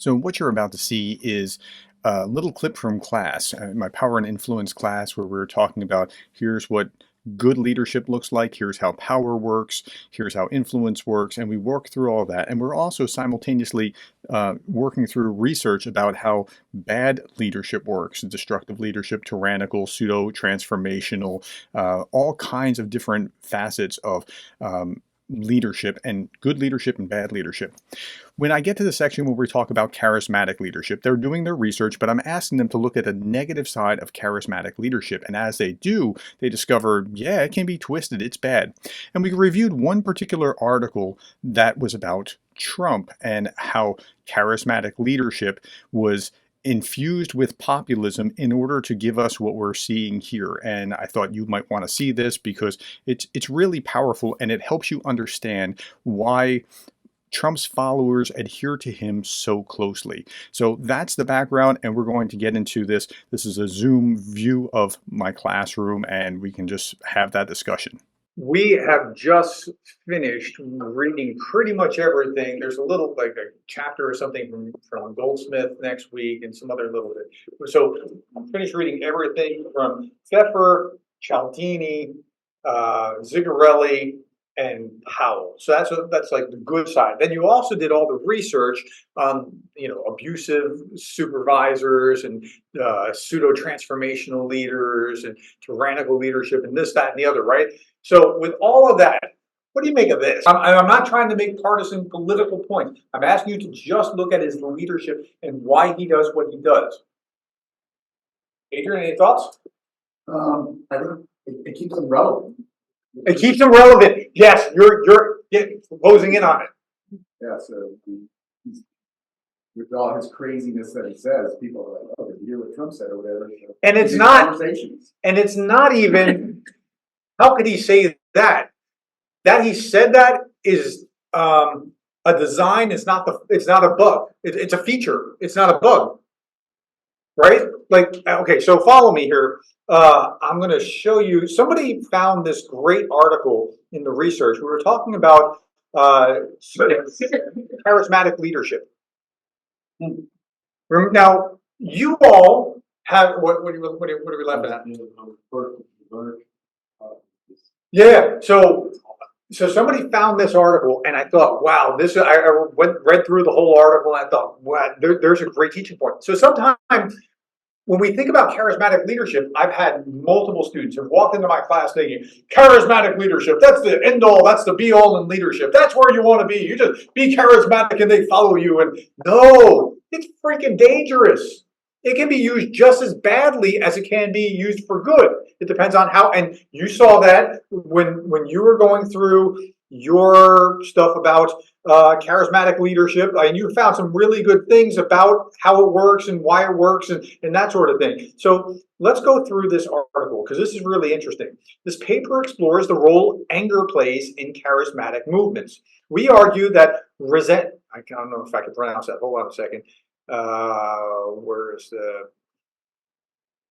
So what you're about to see is a little clip from class, my Power and Influence class, where we were talking about here's what good leadership looks like, here's how power works, here's how influence works, and we work through all that. And we're also simultaneously working through research about how bad leadership works, destructive leadership, tyrannical, pseudo-transformational, all kinds of different facets of leadership and good leadership and bad leadership. When I get to the section where we talk about charismatic leadership, they're doing their research, but I'm asking them to look at the negative side of charismatic leadership. And as they do, they discover, yeah, it can be twisted, it's bad. And we reviewed one particular article that was about Trump and how charismatic leadership was infused with populism in order to give us what we're seeing here. And I thought you might want to see this because it's really powerful and it helps you understand why Trump's followers adhere to him so closely. So that's the background, and we're going to get into this. This is a Zoom view of my classroom, and we can just have that discussion. We have just finished reading pretty much everything. There's a little, like a chapter or something from Goldsmith next week and some other little bit. So I'm finished reading everything from Pfeffer, Cialdini, Zigarelli, and Powell. So that's like the good side. Then you also did all the research on abusive supervisors and pseudo transformational leaders and tyrannical leadership and this, that, and the other, right? So with all of that, what do you make of this? I'm not trying to make partisan political points. I'm asking you to just look at his leadership and why he does what he does. Adrian, any thoughts? I think it keeps them relevant. It keeps them relevant. Yes, you're closing in on it. Yeah, so with all his craziness that he says, people are like, "Oh, did you hear what Trump said or whatever?" And it's not. And it's not even. How could he say that? That he said that is a design. It's not a bug. It's a feature. It's not a bug. Right? Like, okay, so follow me here. I'm going to show you. Somebody found this great article in the research. We were talking about charismatic leadership. Now, you all have what are we left at? Yeah. So somebody found this article, and I thought, wow, this. I read through the whole article, and I thought, wow, there's a great teaching point. So sometimes when we think about charismatic leadership, I've had multiple students who've walked into my class thinking, charismatic leadership, that's the end all, that's the be all in leadership. That's where you want to be. You just be charismatic and they follow you. And no, it's freaking dangerous. It can be used just as badly as it can be used for good. It depends on how, and you saw that when you were going through your stuff about charismatic leadership, and you found some really good things about how it works and why it works and that sort of thing. So let's go through this article because this is really interesting. This paper explores the role anger plays in charismatic movements. We argue that I don't know if I can pronounce that. Hold on a second. Where is the?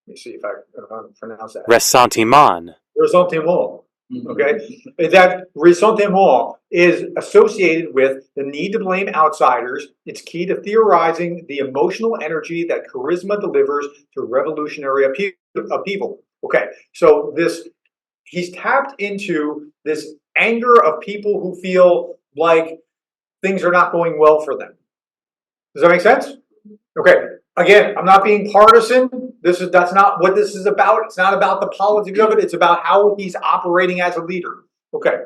Let me see if I can pronounce that. Ressentiment. Ressentiment. Okay, that ressentiment is associated with the need to blame outsiders. It's key to theorizing the emotional energy that charisma delivers to revolutionary upheaval. Okay, so he's tapped into this anger of people who feel like things are not going well for them. Does that make sense? Okay. Again, I'm not being partisan. That's not what this is about. It's not about the politics of it. It's about how he's operating as a leader. Okay.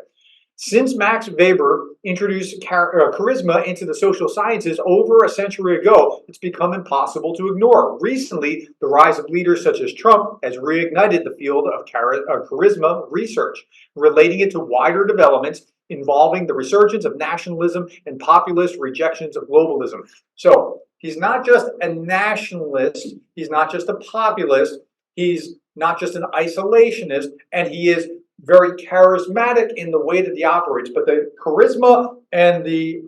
Since Max Weber introduced charisma into the social sciences over a century ago, it's become impossible to ignore. Recently, the rise of leaders such as Trump has reignited the field of charisma research, relating it to wider developments involving the resurgence of nationalism and populist rejections of globalism. So he's not just a nationalist, he's not just a populist, he's not just an isolationist, and he is very charismatic in the way that he operates. But the charisma and the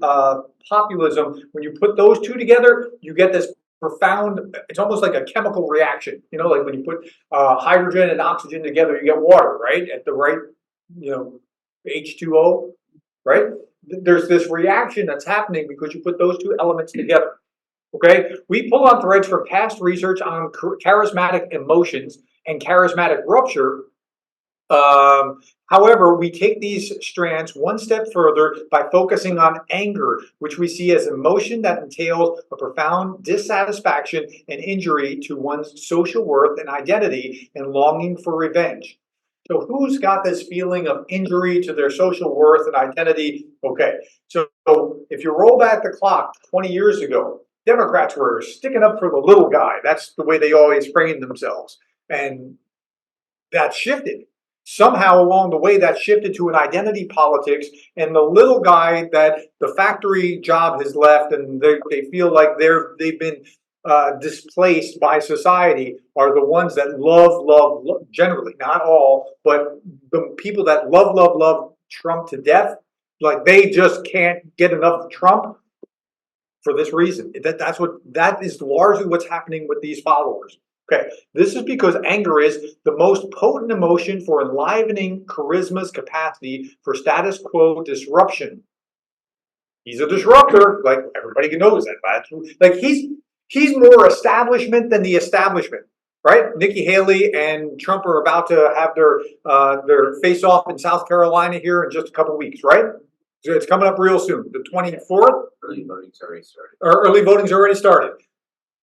populism, when you put those two together, you get this profound, it's almost like a chemical reaction. Like when you put hydrogen and oxygen together, you get water, right? At the right, H2O, right? There's this reaction that's happening because you put those two elements together. Okay, we pull on threads from past research on charismatic emotions and charismatic rupture. However, we take these strands one step further by focusing on anger, which we see as emotion that entails a profound dissatisfaction and injury to one's social worth and identity and longing for revenge. So who's got this feeling of injury to their social worth and identity? Okay, so if you roll back the clock 20 years ago, Democrats were sticking up for the little guy. That's the way they always framed themselves. And that shifted. Somehow along the way, that shifted to an identity politics, and the little guy that the factory job has left, and they feel like they've been displaced by society, are the ones that love, generally, not all, but the people that love Trump to death. Like they just can't get enough of Trump for this reason. That is largely what's happening with these followers. Okay, this is because anger is the most potent emotion for enlivening charisma's capacity for status quo disruption. He's a disruptor, like everybody knows that. Like he's more establishment than the establishment, right? Nikki Haley and Trump are about to have their face off in South Carolina here in just a couple weeks, right? So it's coming up real soon, the 24th. Early voting's already started. Or early voting's already started.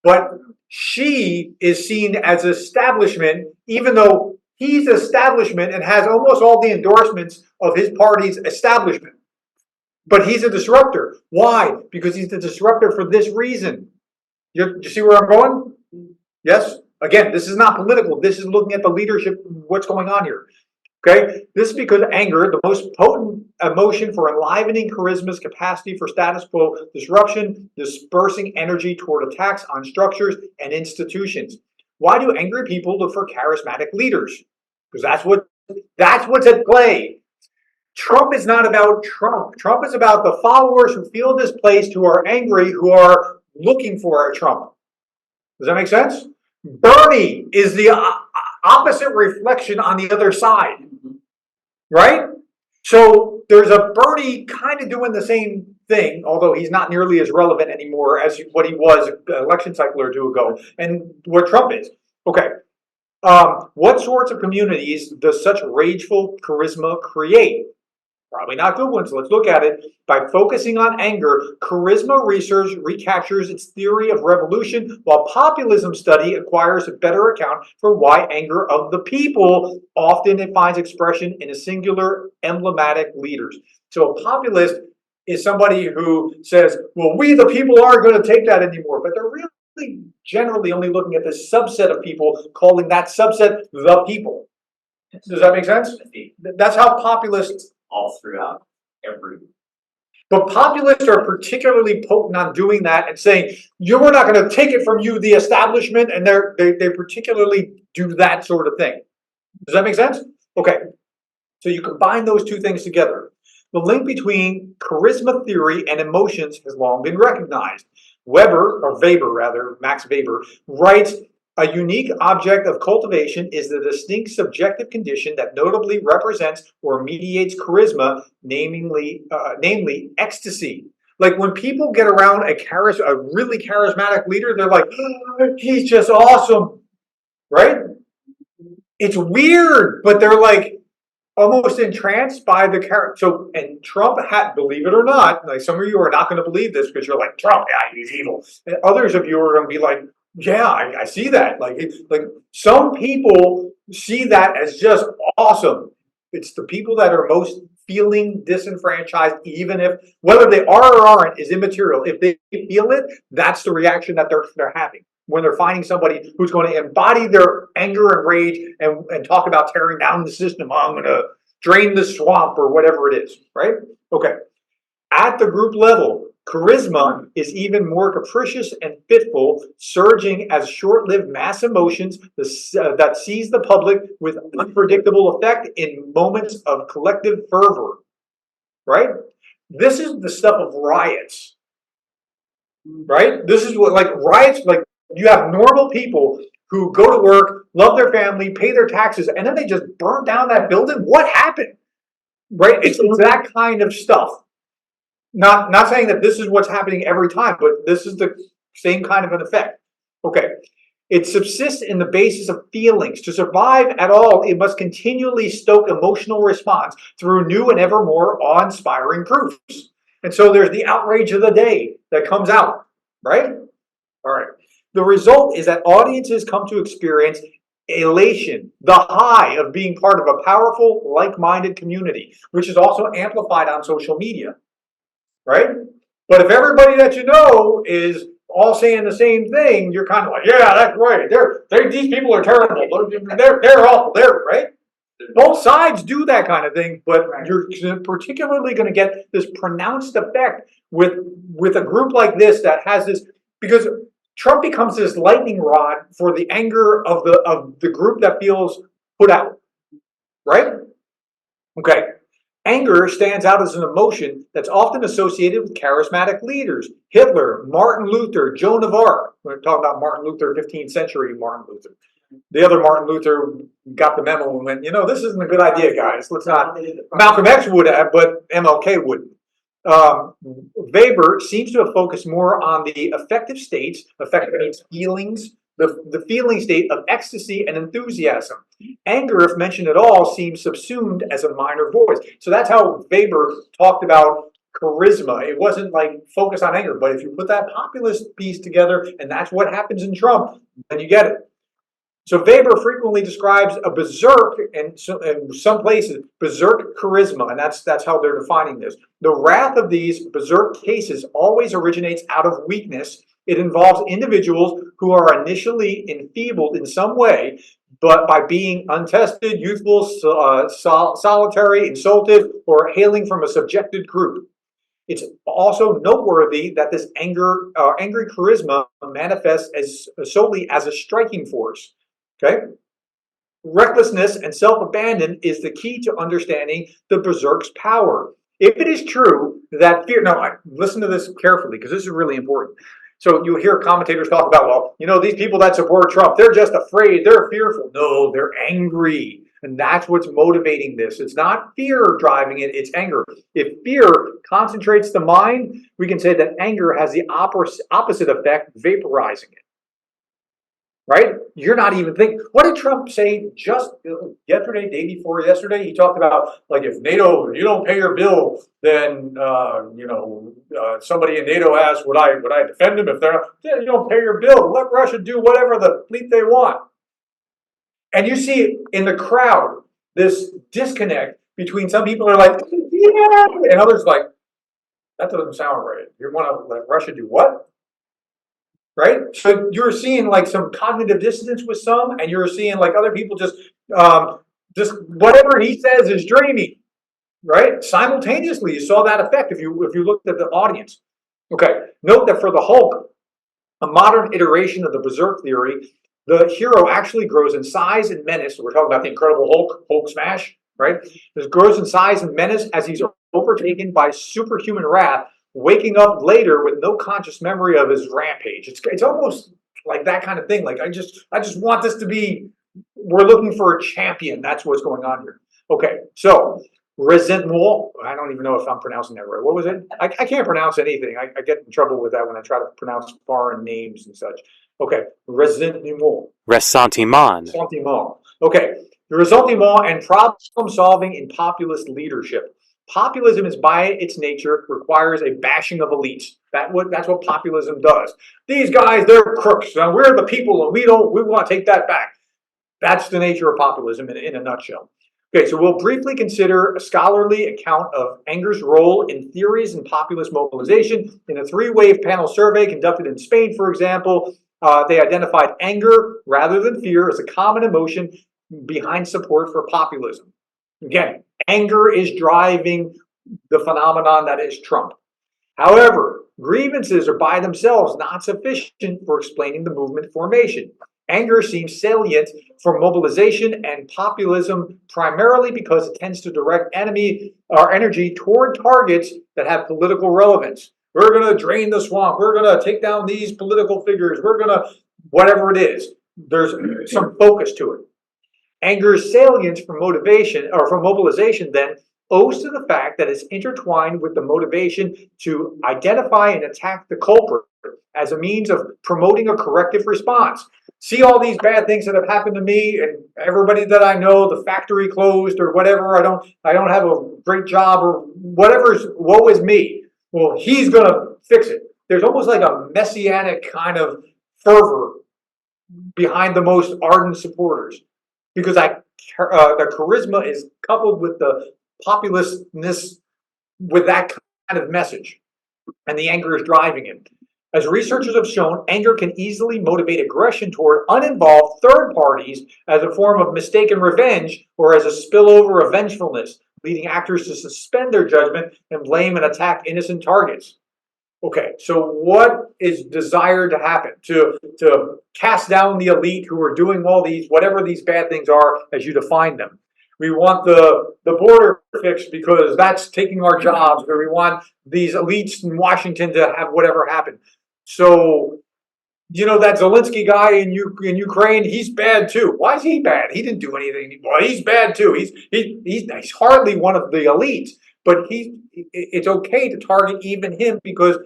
But she is seen as establishment, even though he's establishment and has almost all the endorsements of his party's establishment. But he's a disruptor. Why? Because he's the disruptor for this reason. You see where I'm going? Yes? Again, this is not political. This is looking at the leadership, what's going on here. Okay, this is because anger, the most potent emotion for enlivening charisma's capacity for status quo disruption, dispersing energy toward attacks on structures and institutions. Why do angry people look for charismatic leaders? Because that's what's at play. Trump is not about Trump. Trump is about the followers who feel displaced, who are angry, who are looking for a Trump. Does that make sense? Bernie is the opposite reflection on the other side. Right? So there's a Bernie kind of doing the same thing, although he's not nearly as relevant anymore as what he was an election cycle or two ago, and what Trump is. Okay. What sorts of communities does such rageful charisma create? Probably not good ones. Let's look at it. By focusing on anger, charisma research recaptures its theory of revolution, while populism study acquires a better account for why anger of the people often it finds expression in a singular emblematic leaders. So a populist is somebody who says, well, we the people aren't going to take that anymore, but they're really generally only looking at this subset of people, calling that subset the people. Does that make sense? That's how populists All throughout every. But populists are particularly potent on doing that and saying, we're not going to take it from you, the establishment, and they particularly do that sort of thing. Does that make sense? Okay. So you combine those two things together. The link between charisma theory and emotions has long been recognized. Max Weber, writes, a unique object of cultivation is the distinct subjective condition that notably represents or mediates charisma, namely ecstasy. Like when people get around a really charismatic leader, they're like, oh, he's just awesome, right? It's weird, but they're like almost entranced by the character. So, and Trump had, believe it or not, like some of you are not going to believe this because you're like, Trump, yeah, he's evil. And others of you are going to be like, yeah, I see that. Like some people see that as just awesome. It's the people that are most feeling disenfranchised, even if whether they are or aren't is immaterial. If they feel it, that's the reaction that they're having when they're finding somebody who's going to embody their anger and rage and talk about tearing down the system. I'm going to drain the swamp or whatever it is, right? Okay. At the group level, charisma is even more capricious and fitful, surging as short-lived mass emotions that seize the public with unpredictable effect in moments of collective fervor, right? This is the stuff of riots, right? This is what, like, riots, like, you have normal people who go to work, love their family, pay their taxes, and then they just burn down that building. What happened? Right? It's that kind of stuff. Not saying that this is what's happening every time, but this is the Same kind of an effect. Okay. It subsists in the basis of feelings. To survive at all, it must continually stoke emotional response through new and ever more awe-inspiring proofs. And so there's the outrage of the day that comes out, right? All right. The result is that audiences come to experience elation, the high of being part of a powerful, like-minded community, which is also amplified on social media, right? But if everybody that you know is all saying the same thing, you're kind of like, yeah, that's right. These people are terrible. They're awful. They're right. Both sides do that kind of thing, but you're particularly going to get this pronounced effect with a group like this that has this, because Trump becomes this lightning rod for the anger of the group that feels put out, right? Okay. Anger stands out as an emotion that's often associated with charismatic leaders. Hitler, Martin Luther, Joan of Arc. We're talking about Martin Luther, 15th century Martin Luther. The other Martin Luther got the memo and went, this isn't a good idea, guys. Let's not. Malcolm X would have, but MLK wouldn't. Weber seems to have focused more on the affective states. Affective means feelings. The feeling state of ecstasy and enthusiasm. Anger, if mentioned at all, seems subsumed as a minor voice. So that's how Weber talked about charisma. It wasn't like focus on anger, but if you put that populist piece together, and that's what happens in Trump, then you get it. So Weber frequently describes a berserk, and in some places, berserk charisma, and that's how they're defining this. The wrath of these berserk cases always originates out of weakness. It involves individuals who are initially enfeebled in some way, but by being untested, youthful, solitary, insulted, or hailing from a subjected group. It's also noteworthy that this angry charisma manifests as solely as a striking force. Okay? Recklessness and self-abandon is the key to understanding the berserk's power. If it is true that fear, now listen to this carefully because this is really important. So you hear commentators talk about, well, these people that support Trump, they're just afraid, they're fearful. No, they're angry. And that's what's motivating this. It's not fear driving it, it's anger. If fear concentrates the mind, we can say that anger has the opposite effect, vaporizing it. Right? You're not even thinking. What did Trump say just yesterday, day before yesterday? He talked about, like, if NATO, you don't pay your bill, then, somebody in NATO asks, would I defend them if you don't pay your bill? Let Russia do whatever the bleep they want. And you see in the crowd this disconnect between some people are like, yeah, and others like, that doesn't sound right. You want to let Russia do what? Right? So you're seeing like some cognitive dissonance with some, and you're seeing like other people just whatever he says is dreamy, right? Simultaneously, you saw that effect if you looked at the audience. Okay, note that for the Hulk, a modern iteration of the Berserk theory, the hero actually grows in size and menace. We're talking about the Incredible Hulk smash, right? This grows in size and menace as he's overtaken by superhuman wrath, waking up later with no conscious memory of his rampage. It's almost like that kind of thing. Like I just want this to be, we're looking for a champion. That's what's going on here. Okay, so resentment. I don't even know if I'm pronouncing that right. What was it? I can't pronounce anything. I get in trouble with that when I try to pronounce foreign names and such. Okay, resentment. Ressentiment. Okay, the ressentiment and problem solving in populist leadership. Populism is by its nature requires a bashing of elites. That's what populism does. These guys, they're crooks. Now we're the people, and we want to take that back. That's the nature of populism in a nutshell. Okay, so we'll briefly consider a scholarly account of anger's role in theories and populist mobilization. In a 3-wave panel survey conducted in Spain, for example, they identified anger rather than fear as a common emotion behind support for populism. Again, anger is driving the phenomenon that is Trump. However, grievances are by themselves not sufficient for explaining the movement formation. Anger seems salient for mobilization and populism primarily because it tends to direct energy toward targets that have political relevance. We're going to drain the swamp. We're going to take down these political figures. We're going to, whatever it is, there's some focus to it. Anger's salience for motivation or for mobilization then owes to the fact that it's intertwined with the motivation to identify and attack the culprit as a means of promoting a corrective response. See all these bad things that have happened to me and everybody that I know, the factory closed or whatever, I don't have a great job or whatever's woe is me. Well, he's gonna fix it. There's almost like a messianic kind of fervor behind the most ardent supporters because the charisma is coupled with the populistness with that kind of message, and the anger is driving it. As researchers have shown, anger can easily motivate aggression toward uninvolved third parties as a form of mistaken revenge or as a spillover of vengefulness, leading actors to suspend their judgment and blame and attack innocent targets. Okay, so what is desired to happen? To cast down the elite who are doing all these, whatever these bad things are as you define them. We want the border fixed because that's taking our jobs, or we want these elites in Washington to have whatever happen. So, that Zelensky guy in Ukraine, he's bad too. Why is he bad? He didn't do anything. Well, he's bad too. He's hardly one of the elites, but it's okay to target even him because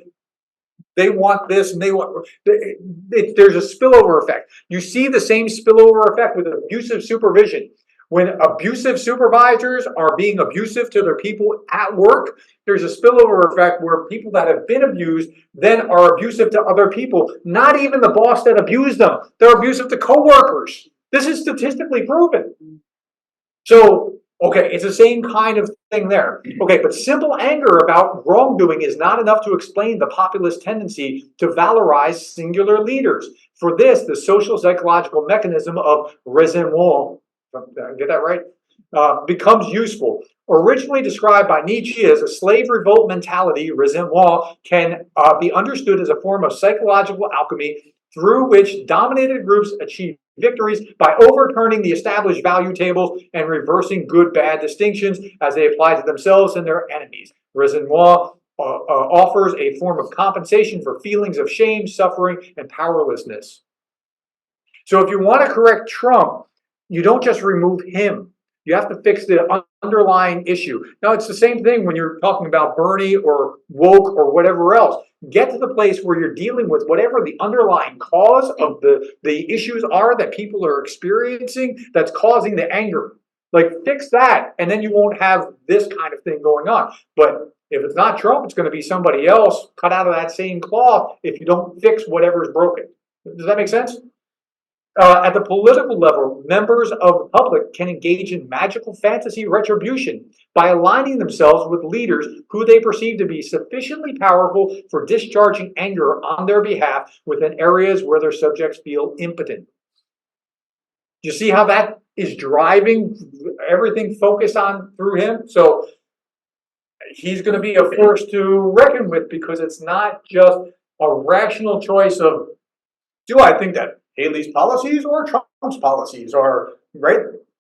they want this and there's a spillover effect. You see the same spillover effect with abusive supervision. When abusive supervisors are being abusive to their people at work, there's a spillover effect where people that have been abused then are abusive to other people. Not even the boss that abused them. They're abusive to coworkers. This is statistically proven. So, okay, it's the same kind of thing there. Okay, but simple anger about wrongdoing is not enough to explain the populist tendency to valorize singular leaders. For this, the social psychological mechanism of resentment, did I get that right? Becomes useful. Originally described by Nietzsche as a slave revolt mentality, resentment can be understood as a form of psychological alchemy through which dominated groups achieve victories by overturning the established value tables and reversing good-bad distinctions as they apply to themselves and their enemies. Resentment offers a form of compensation for feelings of shame, suffering, and powerlessness. So if you want to correct Trump, you don't just remove him. You have to fix the underlying issue. Now, it's the same thing when you're talking about Bernie or woke or whatever else. Get to the place where you're dealing with whatever the underlying cause of the issues are that people are experiencing that's causing the anger. Like, fix that, and then you won't have this kind of thing going on. But if it's not Trump, it's going to be somebody else cut out of that same cloth if you don't fix whatever's broken. Does that make sense? At the political level, members of the public can engage in magical fantasy retribution by aligning themselves with leaders who they perceive to be sufficiently powerful for discharging anger on their behalf within areas where their subjects feel impotent. Do you see how that is driving everything focused on through him? So he's going to be a force to reckon with because it's not just a rational choice of, do I think that Haley's policies or Trump's policies are right?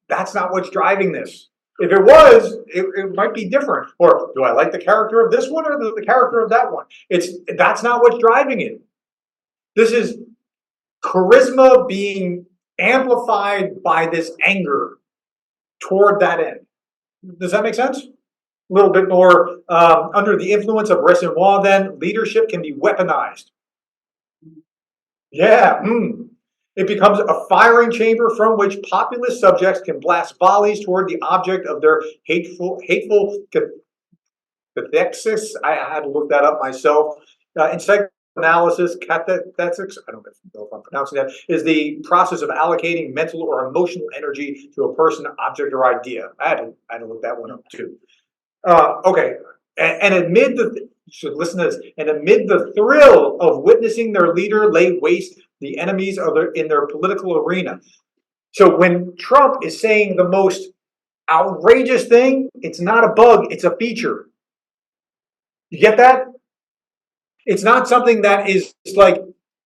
That's not what's driving this. If it was, it might be different. Or do I like the character of this one or the character of that one? That's not what's driving it. This is charisma being amplified by this anger toward that end. Does that make sense? A little bit more under the influence of resentment, then leadership can be weaponized. Yeah. It becomes a firing chamber from which populist subjects can blast volleys toward the object of their hateful cathexis. I had to look that up myself. In psychoanalysis, cathexis, I don't know if I'm pronouncing that, is the process of allocating mental or emotional energy to a person, object, or idea. I had to look that one up too. Okay, and amid the listen to this, and amid the thrill of witnessing their leader lay waste the enemies in their political arena. So when Trump is saying the most outrageous thing, it's not a bug, it's a feature. You get that? It's not something that is like,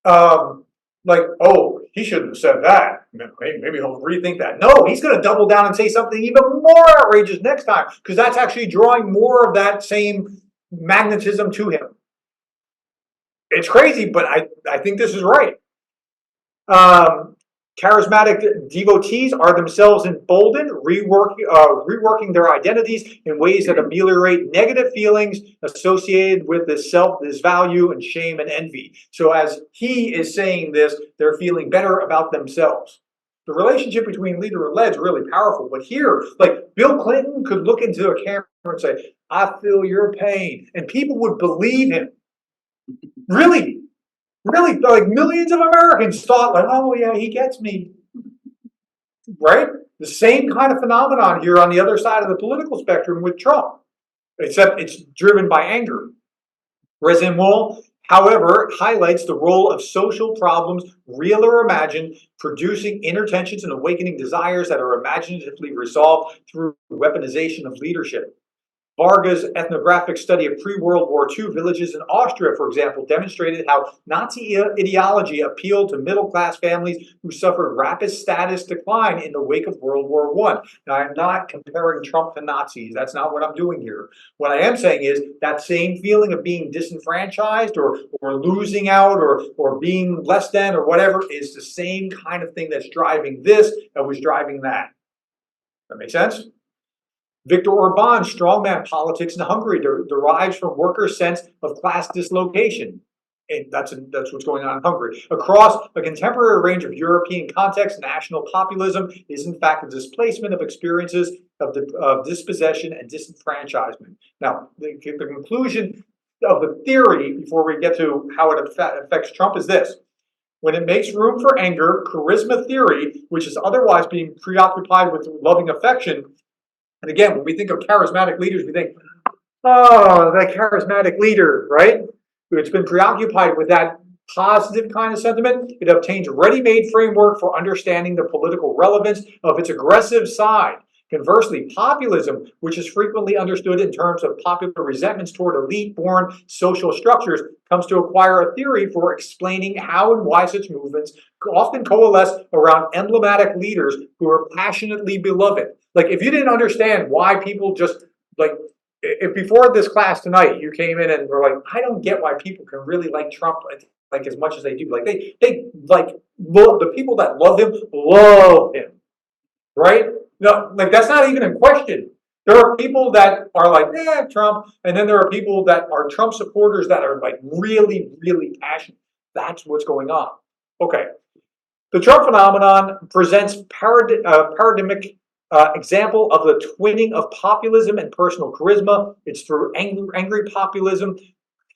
oh, he shouldn't have said that. Maybe he'll rethink that. No, he's going to double down and say something even more outrageous next time because that's actually drawing more of that same magnetism to him. It's crazy, but I think this is right. Charismatic devotees are themselves emboldened, reworking their identities in ways that ameliorate negative feelings associated with this self, this value, and shame and envy. So as he is saying this, they're feeling better about themselves. The relationship between leader and led is really powerful. But here, like Bill Clinton could look into a camera and say, "I feel your pain," and people would believe him. Really, really, like millions of Americans thought, like, "Oh yeah, he gets me." Right? The same kind of phenomenon here on the other side of the political spectrum with Trump, except it's driven by anger. Resimwall, however, highlights the role of social problems, real or imagined, producing inner tensions and awakening desires that are imaginatively resolved through weaponization of leadership. Varga's ethnographic study of pre-World War II villages in Austria, for example, demonstrated how Nazi ideology appealed to middle-class families who suffered rapid status decline in the wake of World War I. Now, I'm not comparing Trump to Nazis. That's not what I'm doing here. What I am saying is that same feeling of being disenfranchised or losing out or being less than or whatever is the same kind of thing that's driving this that was driving that. That make sense? Viktor Orban's strongman politics in Hungary derives from workers' sense of class dislocation. And that's what's going on in Hungary. Across a contemporary range of European contexts, national populism is in fact a displacement of experiences of dispossession and disenfranchisement. Now, the conclusion of the theory, before we get to how it affects Trump, is this. When it makes room for anger, charisma theory, which is otherwise being preoccupied with loving affection, and again, when we think of charismatic leaders, we think, oh, that charismatic leader, right? It's been preoccupied with that positive kind of sentiment. It obtains a ready-made framework for understanding the political relevance of its aggressive side. Conversely, populism, which is frequently understood in terms of popular resentments toward elite-born social structures, comes to acquire a theory for explaining how and why such movements often coalesce around emblematic leaders who are passionately beloved. Like, if you didn't understand why people just, like, if before this class tonight you came in and were like, I don't get why people can really like Trump like as much as they do. Like, they like, the people that love him, right? No, like, that's not even in question. There are people that are like, Trump, and then there are people that are Trump supporters that are like really, really passionate. That's what's going on. Okay. The Trump phenomenon presents paradigmic example of the twinning of populism and personal charisma. It's through angry populism.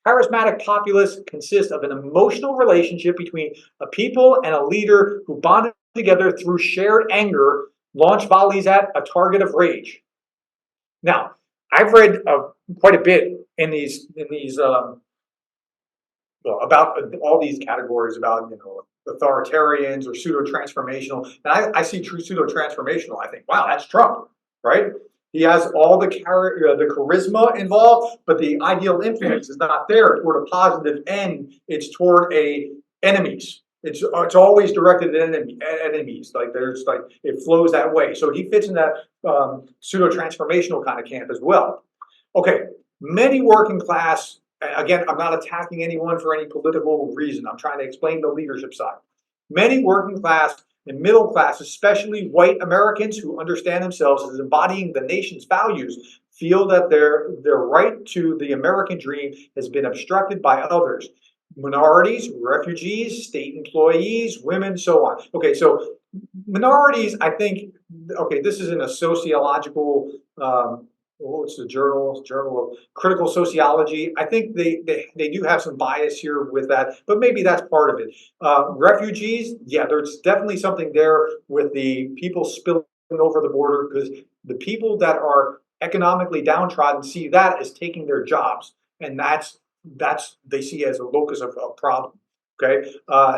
Charismatic populists consist of an emotional relationship between a people and a leader who bonded together through shared anger, launch volleys at a target of rage. Now, I've read quite a bit in these about all these categories about authoritarians or pseudo-transformational. And I see true pseudo-transformational. I think, wow, that's Trump, right? He has all the charisma involved, but the ideal influence is not there toward a positive end. It's toward enemies. It's always directed at enemies. Like, it flows that way. So he fits in that pseudo-transformational kind of camp as well. Okay, many working class. Again, I'm not attacking anyone for any political reason. I'm trying to explain the leadership side. Many working class and middle class, especially white Americans who understand themselves as embodying the nation's values, feel that their right to the American dream has been obstructed by others. Minorities, refugees, state employees, women, so on. Okay, so minorities, I think, okay, this is in a sociological what's the journal of Critical Sociology. I think they do have some bias here with that, but maybe that's part of it. Refugees, yeah, there's definitely something there with the people spilling over the border, because the people that are economically downtrodden see that as taking their jobs, and that's they see as a locus of a problem. Okay,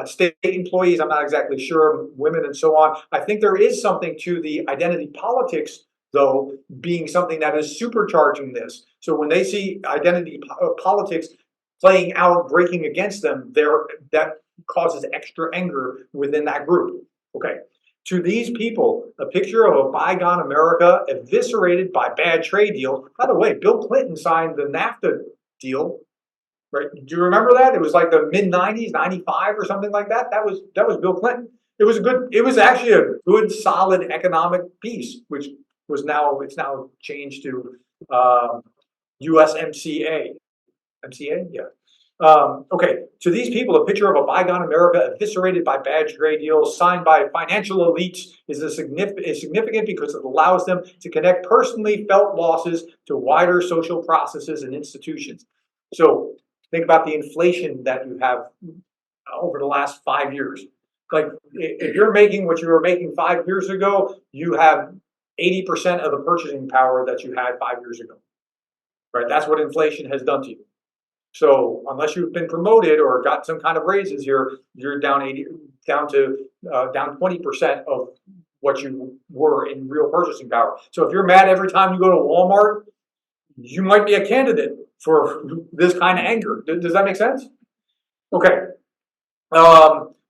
state employees, I'm not exactly sure, women and so on. I think there is something to the identity politics, though, being something that is supercharging this. So when they see identity politics playing out, breaking against them, that causes extra anger within that group. Okay. To these people, a picture of a bygone America eviscerated by bad trade deals. By the way, Bill Clinton signed the NAFTA deal, right? Do you remember that? It was like the mid-90s, 95 or something like that. That was Bill Clinton. It was actually a good, solid economic peace, which it's now changed to USMCA. MCA? Yeah. Okay, to these people, a picture of a bygone America eviscerated by bad trade deals signed by financial elites is significant because it allows them to connect personally felt losses to wider social processes and institutions. So think about the inflation that you have over the last 5 years. Like if you're making what you were making 5 years ago, you have 80% of the purchasing power that you had 5 years ago. Right? That's what inflation has done to you. So unless you've been promoted or got some kind of raises here, you're down 20% of what you were in real purchasing power. So if you're mad every time you go to Walmart, you might be a candidate for this kind of anger. Does that make sense? Okay.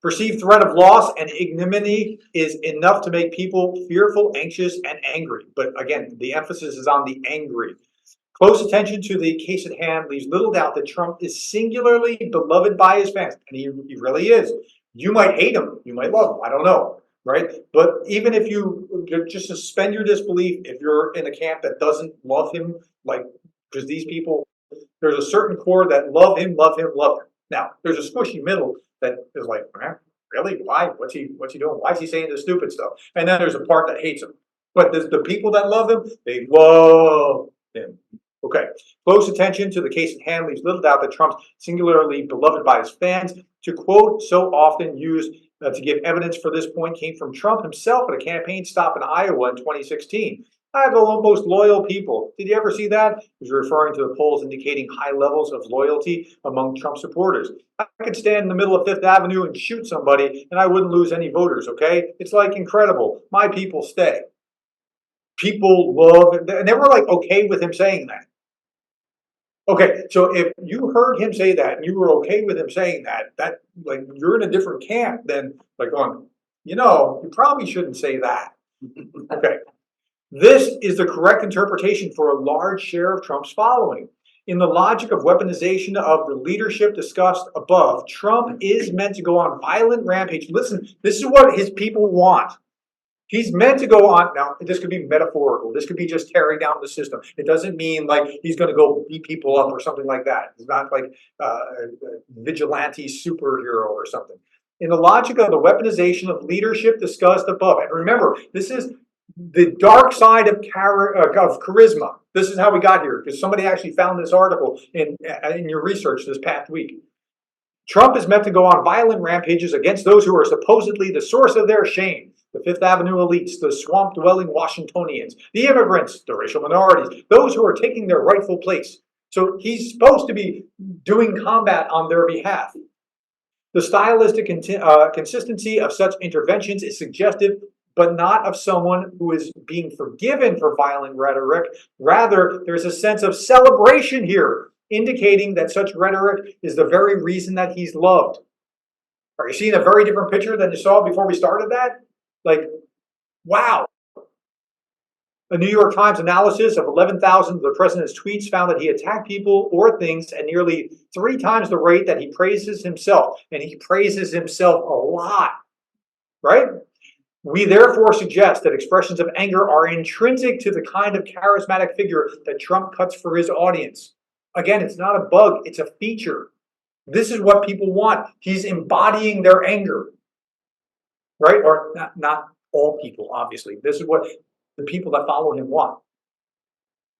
Perceived threat of loss and ignominy is enough to make people fearful, anxious, and angry. But again, the emphasis is on the angry. Close attention to the case at hand leaves little doubt that Trump is singularly beloved by his fans, and he really is. You might hate him, you might love him, I don't know, right? But even if you just suspend your disbelief, if you're in a camp that doesn't love him, like, because these people, there's a certain core that love him, love him, love him. Now, there's a squishy middle that is like, really? Why? What's he doing? Why is he saying this stupid stuff? And then there's a part that hates him. But the people that love him, they love him. Okay, close attention to the case at hand leaves little doubt that Trump's singularly beloved by his fans. To quote so often used to give evidence for this point came from Trump himself at a campaign stop in Iowa in 2016. I have the most loyal people. Did you ever see that? He was referring to the polls indicating high levels of loyalty among Trump supporters. I could stand in the middle of Fifth Avenue and shoot somebody and I wouldn't lose any voters, okay? It's like incredible. My people stay. People love, and they were like okay with him saying that. Okay, so if you heard him say that and you were okay with him saying that like you're in a different camp than like going, you probably shouldn't say that. Okay, this is the correct interpretation for a large share of Trump's following. In the logic of weaponization of the leadership discussed above, Trump is meant to go on violent rampage. Listen, this is what his people want. He's meant to go on. Now, this could be metaphorical. This could be just tearing down the system. It doesn't mean like he's going to go beat people up or something like that. It's not like a vigilante superhero or something. In the logic of the weaponization of leadership discussed above, and remember, this is the dark side of charisma. This is how we got here, because somebody actually found this article in your research this past week. Trump is meant to go on violent rampages against those who are supposedly the source of their shame. The Fifth Avenue elites, the swamp-dwelling Washingtonians, the immigrants, the racial minorities, those who are taking their rightful place. So he's supposed to be doing combat on their behalf. The stylistic consistency of such interventions is suggestive, but not of someone who is being forgiven for violent rhetoric. Rather, there's a sense of celebration here, indicating that such rhetoric is the very reason that he's loved. Are you seeing a very different picture than you saw before we started that? Like, wow. A New York Times analysis of 11,000 of the president's tweets found that he attacked people or things at nearly 3 times the rate that he praises himself. And he praises himself a lot, right? We therefore suggest that expressions of anger are intrinsic to the kind of charismatic figure that Trump cuts for his audience. Again, it's not a bug, it's a feature. This is what people want. He's embodying their anger. Right? Or not all people, obviously. This is what the people that follow him want.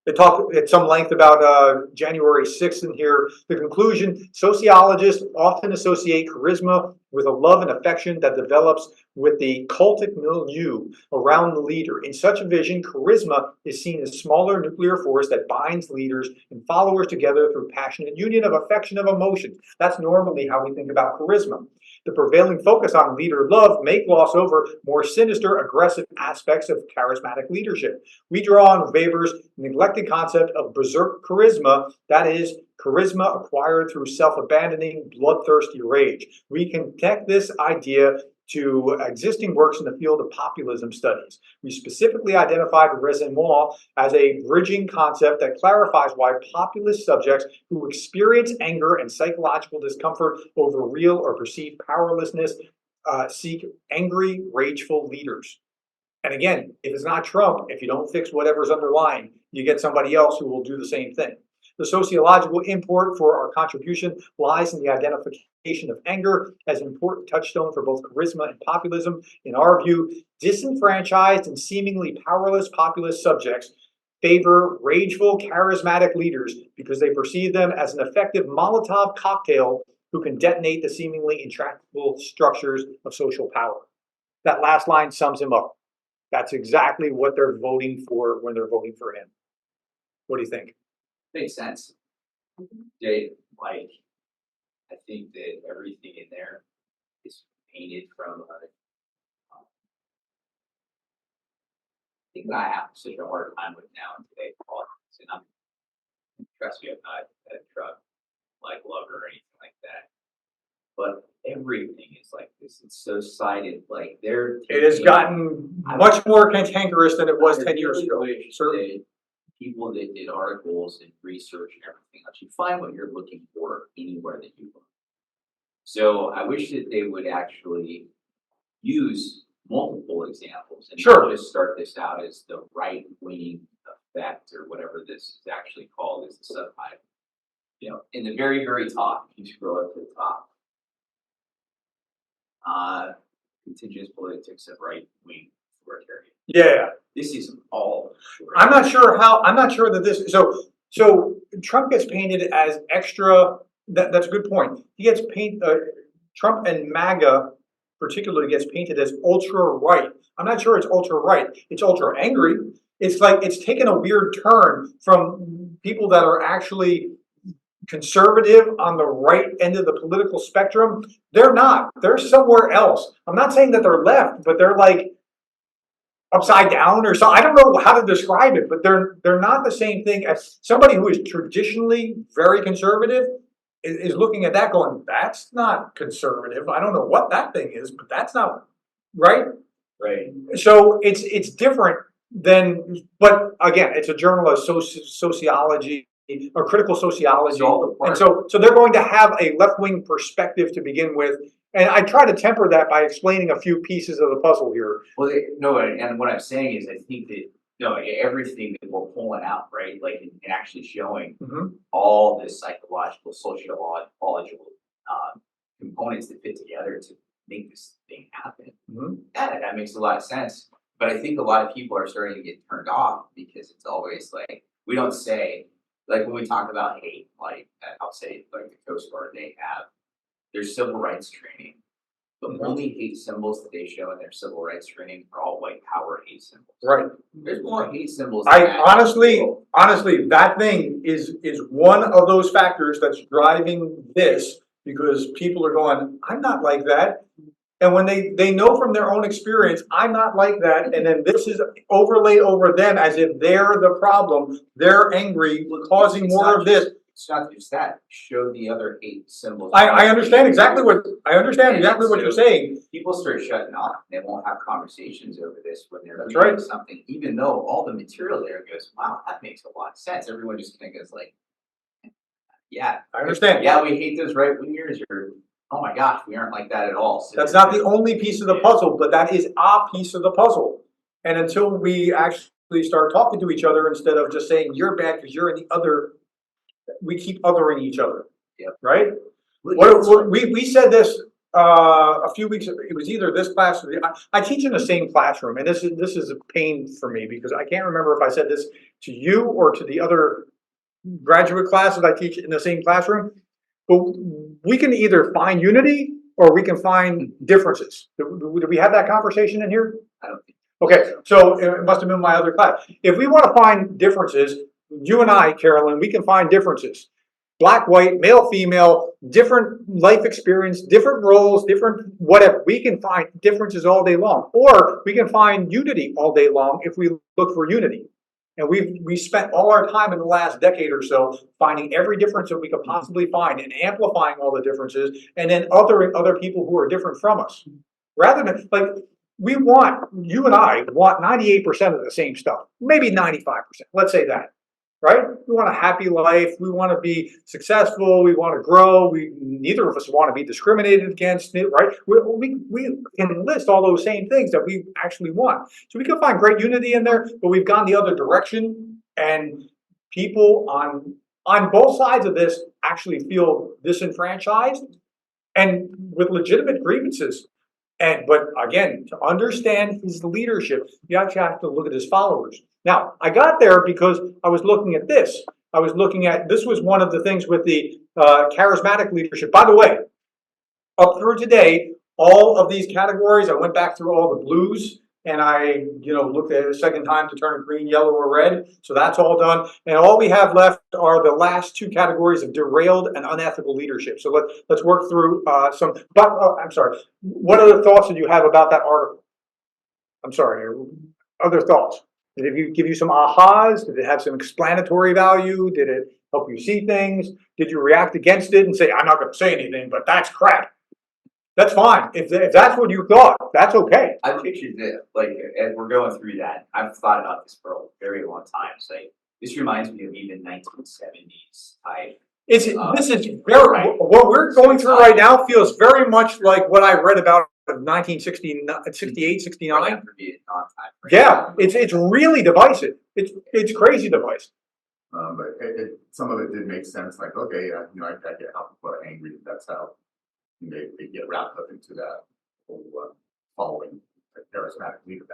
They talk at some length about January 6th in here. The conclusion, sociologists often associate charisma with a love and affection that develops with the cultic milieu around the leader. In such a vision, charisma is seen as a smaller nuclear force that binds leaders and followers together through passionate union of affection of emotions. That's normally how we think about charisma. The prevailing focus on leader love may gloss over more sinister, aggressive aspects of charismatic leadership. We draw on Weber's neglected concept of berserk charisma, that is, charisma acquired through self-abandoning, bloodthirsty rage. We connect this idea to existing works in the field of populism studies. We specifically identified raisonnement as a bridging concept that clarifies why populist subjects who experience anger and psychological discomfort over real or perceived powerlessness seek angry, rageful leaders. And again, if it's not Trump, if you don't fix whatever's underlying, you get somebody else who will do the same thing. The sociological import for our contribution lies in the identification of anger as an important touchstone for both charisma and populism. In our view, disenfranchised and seemingly powerless populist subjects favor rageful, charismatic leaders because they perceive them as an effective Molotov cocktail who can detonate the seemingly intractable structures of social power. That last line sums him up. That's exactly what they're voting for when they're voting for him. What do you think? Makes sense. They like, I think that everything in there is painted from a. I think that I have such a hard time with now in today's politics, and trust me, I'm not a Trump like lover or anything like that. But everything is like this. It's so sided. Like it has gotten much more cantankerous than it was 10 years ago. Certainly, people that did articles and research and everything else, you find what you're looking for anywhere that you look. So I wish that they would actually use multiple examples and not just start this out as the right-wing effect or whatever this is actually called as the subtitle. You know, in the very, very top, if you scroll up to the top, contingent politics of right-wing authoritarian. Yeah. This is all. I'm not sure that this, so Trump gets painted as extra, that's a good point. He gets painted, Trump and MAGA particularly gets painted as ultra-right. I'm not sure it's ultra-right. It's ultra-angry. It's like, it's taken a weird turn from people that are actually conservative on the right end of the political spectrum. They're not. They're somewhere else. I'm not saying that they're left, but they're like upside down or so. I don't know how to describe it, but they're not the same thing as somebody who is traditionally very conservative is looking at that going, that's not conservative. I don't know what that thing is, but that's not right. Right. So it's different than, but again, it's a journal of sociology or critical sociology. And so they're going to have a left-wing perspective to begin with. And I try to temper that by explaining a few pieces of the puzzle here. Well, and what I'm saying is, I think that everything that we're pulling out, right, like and actually showing all the psychological, sociological components that fit together to make this thing happen. Yeah, that makes a lot of sense. But I think a lot of people are starting to get turned off because it's always like we don't say, like when we talk about hate, like I'll say like the Coast Guard, they have their civil rights training. The only hate symbols that they show in their civil rights training are all white power hate symbols. Right. There's more hate symbols. Honestly, that thing is one of those factors that's driving this, because people are going, I'm not like that. And when they know from their own experience, I'm not like that, and then this is overlaid over them as if they're the problem. They're angry, causing more of this. It's not just that. Show the other hate symbols. I understand exactly what you're saying. People start shutting off. They won't have conversations over this when they're reading something, even though all the material there goes, wow, that makes a lot of sense. Everyone just kind of goes like, yeah, I understand. Yeah, we hate those right wingers, or oh my gosh, we aren't like that at all. So that's not the only piece of the puzzle, but that is a piece of the puzzle. And until we actually start talking to each other instead of just saying you're bad because you're in the other, we keep othering each other. Yep. Right? We said this a few weeks ago. It was either this class or I teach in the same classroom, and this is a pain for me because I can't remember if I said this to you or to the other graduate class that I teach in the same classroom. But we can either find unity or we can find differences. Do we have that conversation in here? I don't think. Okay, so it must have been my other class. If we want to find differences, you and I, Carolyn, we can find differences. Black, white, male, female, different life experience, different roles, different whatever. We can find differences all day long. Or we can find unity all day long if we look for unity. And we spent all our time in the last decade or so finding every difference that we could possibly find and amplifying all the differences and then othering other people who are different from us. Rather than, like, you and I want 98% of the same stuff, maybe 95%, let's say that. right? We want a happy life. We want to be successful. We want to grow. Neither of us want to be discriminated against, right? We can list all those same things that we actually want. So we can find great unity in there, but we've gone the other direction, and people on both sides of this actually feel disenfranchised and with legitimate grievances. But again, to understand his leadership, you actually have to look at his followers. Now, I got there because I was looking at this. This was one of the things with the charismatic leadership. By the way, up through today, all of these categories, I went back through all the blues, and I, looked at it a second time to turn green, yellow, or red. So that's all done. And all we have left are the last two categories of derailed and unethical leadership. So let's work through some. But I'm sorry. What other thoughts did you have about that article? I'm sorry. Other thoughts? Did it give you some ahas? Did it have some explanatory value? Did it help you see things? Did you react against it and say, "I'm not going to say anything, but that's crap"? That's fine. If that's what you thought, that's okay. I pictured that, like, as we're going through that, I've thought about this for a very long time. So, like, this reminds me of even 1970s type. This is very, what we're going through right now feels very much like what I read about in 1968, 69. Right after Vietnam time. Yeah, it's really divisive. It's crazy divisive. But some of it did make sense. Like, okay, I get how people are angry. That's how they get wrapped up into that whole following a charismatic leader.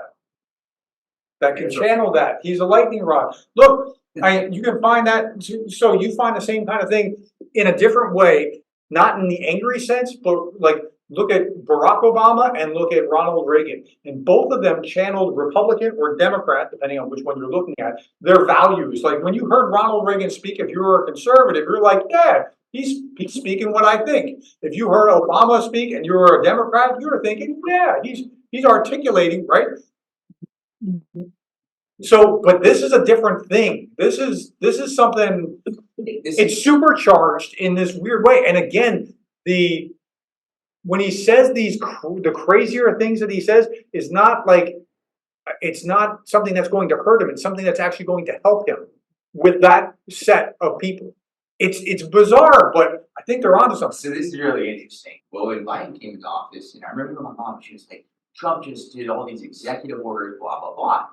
That can channel that. He's a lightning rod. Look, you can find that. So you find the same kind of thing in a different way, not in the angry sense, but like look at Barack Obama and look at Ronald Reagan. And both of them channeled Republican or Democrat, depending on which one you're looking at, their values. Like when you heard Ronald Reagan speak, if you were a conservative, you're like, yeah, he's speaking what I think. If you heard Obama speak and you were a Democrat, you were thinking, yeah, he's articulating, right? So, but this is a different thing. This is something. It's supercharged in this weird way. And again, when he says the crazier things that he says is not like it's not something that's going to hurt him. It's something that's actually going to help him with that set of people. It's bizarre, but I think they're onto something. So this is really interesting. Well, when Biden came into office, and I remember my mom, she was like, Trump just did all these executive orders, blah, blah, blah.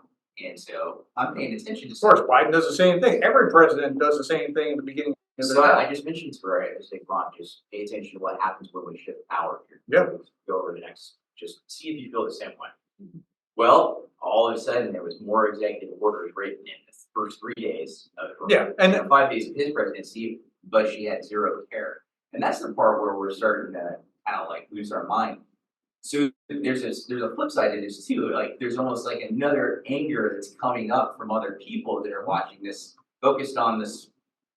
And so I'm paying attention to. Of course, Biden does the same thing. Every president does the same thing at the beginning. So I just mentioned to her, I was like, Mom, just pay attention to what happens when we shift power here. Yeah. Go over the next, just see if you feel the same way. Well, all of a sudden there was more executive orders written in the first 3 days of and 5 days of his presidency, but she had zero care. And that's the part where we're starting to kind of like lose our mind. So there's a flip side to this too. Like there's almost like another anger that's coming up from other people that are watching this, focused on this.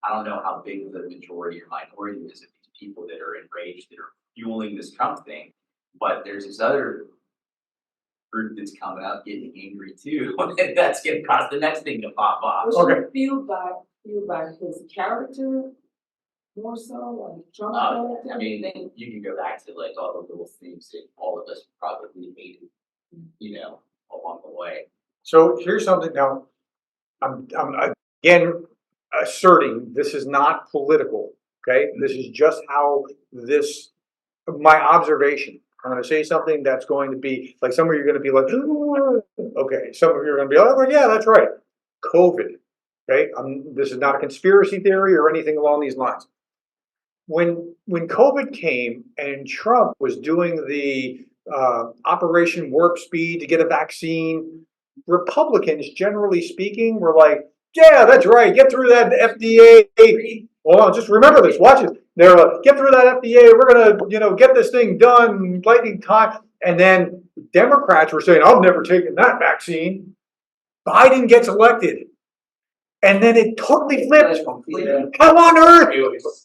I don't know how big of the majority or minority is of these people that are enraged, that are fueling this Trump thing. But there's this other group that's coming up getting angry too. And that's going to cause the next thing to pop off. Okay. Feel by his character more so, like Trump character. I mean, you can go back to like all the little things that all of us probably hated, along the way. So here's something now. I'm again asserting this is not political. Okay, this is just how my observation. I'm going to say something that's going to be like some of you are going to be like, okay. Some of you are going to be like, oh, yeah, that's right. COVID. Okay, this is not a conspiracy theory or anything along these lines. When COVID came and Trump was doing the Operation Warp Speed to get a vaccine, Republicans, generally speaking, were like, yeah, that's right. Get through that FDA. Hold on, just remember this. Watch it. They're like, get through that FDA. We're gonna, get this thing done, lightning time. And then Democrats were saying, I've never taken that vaccine. Biden gets elected. And then it totally flipped. How on earth?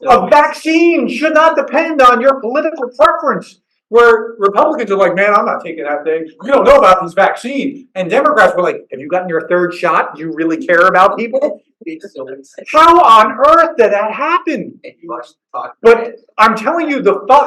A vaccine should not depend on your political preference. Where Republicans are like, man, I'm not taking that thing. We don't know about this vaccine. And Democrats were like, have you gotten your third shot? Do you really care about people? How on earth did that happen? But I'm telling you,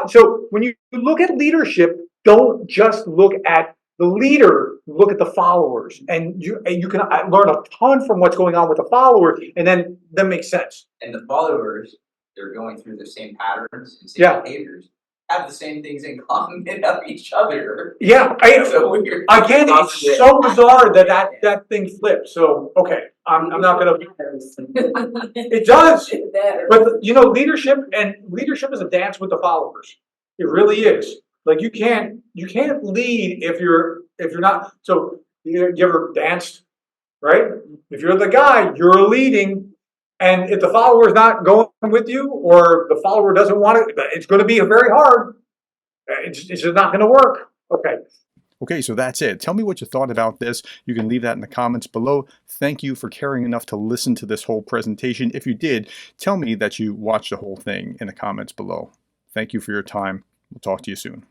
so when you look at leadership, don't just look at the leader look at the followers, and you can learn a ton from what's going on with the followers, and then that makes sense. And the followers, they're going through the same patterns and same Yeah. behaviors, have the same things in common of each other. Yeah, So weird. again, it's so bizarre that thing flipped. So okay, I'm not gonna. It does, but leadership is a dance with the followers. It really is. Like you can't lead if you're not. So you ever danced, right? If you're the guy, you're leading. And if the follower is not going with you, or the follower doesn't want it, it's going to be very hard. It's just not going to work. Okay. Okay, so that's it. Tell me what you thought about this. You can leave that in the comments below. Thank you for caring enough to listen to this whole presentation. If you did, tell me that you watched the whole thing in the comments below. Thank you for your time. We'll talk to you soon.